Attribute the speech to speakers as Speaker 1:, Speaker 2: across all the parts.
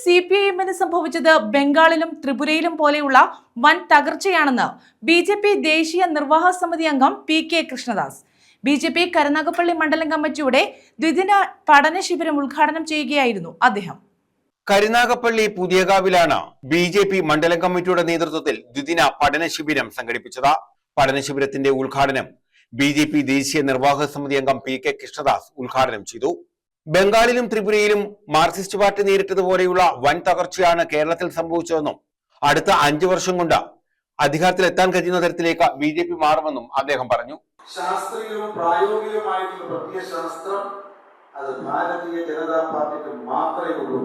Speaker 1: CPIM-ന് സംഭവിച്ചത് ബംഗാളിലും ത്രിപുരയിലും പോലെയുള്ള വൻ തകർച്ചയാണെന്ന് BJP ദേശീയ നിർവാഹക സമിതി അംഗം PK കൃഷ്ണദാസ്. BJP കരുനാഗപ്പള്ളി മണ്ഡലം കമ്മിറ്റിയുടെ ദ്വിദിന പഠന ശിബിരം ഉദ്ഘാടനം ചെയ്യുകയായിരുന്നു അദ്ദേഹം.
Speaker 2: കരുനാഗപ്പള്ളി പുതിയകാവിലാണ് BJP മണ്ഡലം കമ്മിറ്റിയുടെ നേതൃത്വത്തിൽ ദ്വിദിന പഠന ശിബിരം സംഘടിപ്പിച്ചത്. പഠന ശിബിരത്തിന്റെ ഉദ്ഘാടനം BJP ദേശീയ നിർവാഹക സമിതി അംഗം PK കൃഷ്ണദാസ് ഉദ്ഘാടനം ചെയ്തു. ബംഗാളിലും ത്രിപുരയിലും മാർക്സിസ്റ്റ് പാർട്ടി നേരിട്ടതുപോലെയുള്ള വൻ തകർച്ചയാണ് കേരളത്തിൽ സംഭവിച്ചതെന്നും അടുത്ത 5 വർഷം കൊണ്ട് അധികാരത്തിലെത്താൻ കഴിയുന്ന തരത്തിലേക്ക് BJP മാറുമെന്നും അദ്ദേഹം പറഞ്ഞു.
Speaker 3: ശാസ്ത്രീയവും പ്രായോഗികവുമായിട്ടുള്ള പ്രത്യയശാസ്ത്രം അത് ഭാരതീയ ജനതാ പാർട്ടിക്ക് മാത്രമേ ഉള്ളൂ.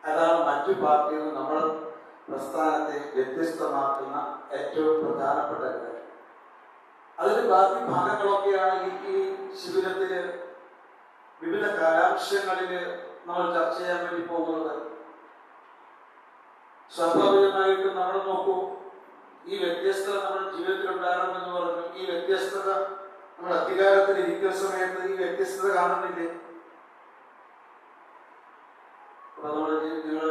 Speaker 3: അതാണ് മറ്റു പാർട്ടികൾ നമ്മുടെ പ്രസ്ഥാനത്തെ വ്യത്യസ്തമാക്കുന്ന ഏറ്റവും പ്രധാനപ്പെട്ട കാര്യം. അതിന്റെ ബാക്കി ഭാഗങ്ങളൊക്കെയാണ് ഈ ശിബിരത്തില് വിവിധ കാലാംശങ്ങളിൽ നമ്മൾ ചർച്ച ചെയ്യാൻ വേണ്ടി പോകുന്നത്. സ്വാഭാവികമായിട്ടും നമ്മൾ നോക്കൂ, ഈ വ്യത്യസ്തത നമ്മുടെ ജീവിതത്തിൽ ഉണ്ടാകണമെന്ന് പറഞ്ഞു. ഈ വ്യത്യസ്തത നമ്മൾ അധികാരത്തിൽ ഇരിക്കുന്ന സമയത്ത് ഈ വ്യത്യസ്തത കാണുന്നില്ലേ? നിങ്ങൾ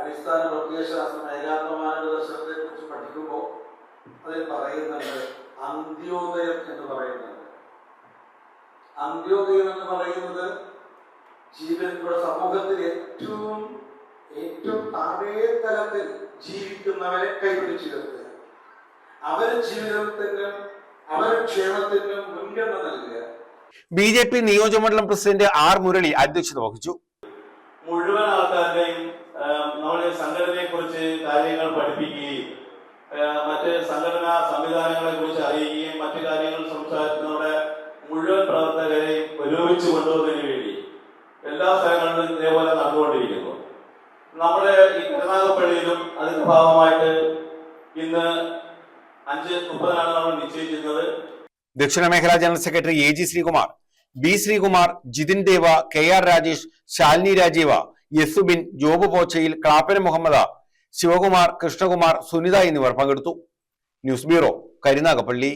Speaker 3: അടിസ്ഥാന പ്രത്യയശാസ്ത്രം ഏകാത്മമാനവ ദർശനത്തെ കുറിച്ച് പഠിക്കുമ്പോൾ അതിൽ പറയുന്നുണ്ട് അന്ത്യോദയം എന്ന് പറയുന്നുണ്ട്. അന്ത്യോദയം എന്ന് പറയുന്നത് ജീവിതത്തിലുള്ള സമൂഹത്തിൽ ഏറ്റവും താഴേ തലത്തിൽ ജീവിക്കുന്നവരെ കൈപിടിച്ചു നിർത്തുക, അവരുടെ ജീവിതത്തിനും അവരുടെ ക്ഷേമത്തിനും മുൻഗണന നൽകുക.
Speaker 2: BJP നിയോജകമണ്ഡലം പ്രസിഡന്റ് R മുരളി അധ്യക്ഷത വഹിച്ചു.
Speaker 4: മുഴുവൻ ആൾക്കാരുടെയും നമ്മുടെ സംഘടനയെ കുറിച്ച് കാര്യങ്ങൾ പഠിപ്പിക്കുകയും മറ്റ് സംഘടനാ സംവിധാനങ്ങളെ കുറിച്ച് അറിയുകയും മറ്റു കാര്യങ്ങൾ സംസാരിക്കുന്നവരുടെ മുഴുവൻ പ്രവർത്തകരെയും ഒരുമിച്ച് കൊണ്ടുപോകുന്നതിന് വേണ്ടി എല്ലാ സ്ഥലങ്ങളിലും ഇതേപോലെ നടന്നുകൊണ്ടിരിക്കുന്നു. നമ്മുടെ ഈ കരുനാഗപ്പള്ളിയിലും അതിന്റെ ഭാഗമായിട്ട് ഇന്ന് 5:30 നമ്മൾ നിശ്ചയിച്ചിരുന്നത്.
Speaker 2: ദക്ഷിണ മേഖലാ general secretary AG Sreekumar, B Sreekumar, Jithin Deva, KR Rajesh, Shalini Rajeev, Yasubin, Job Pochayil, Clappana Muhammad, Sivakumar, Krishnakumar, Sunitha എന്നിവർ പങ്കെടുത്തു. News bureau, Karunagappally.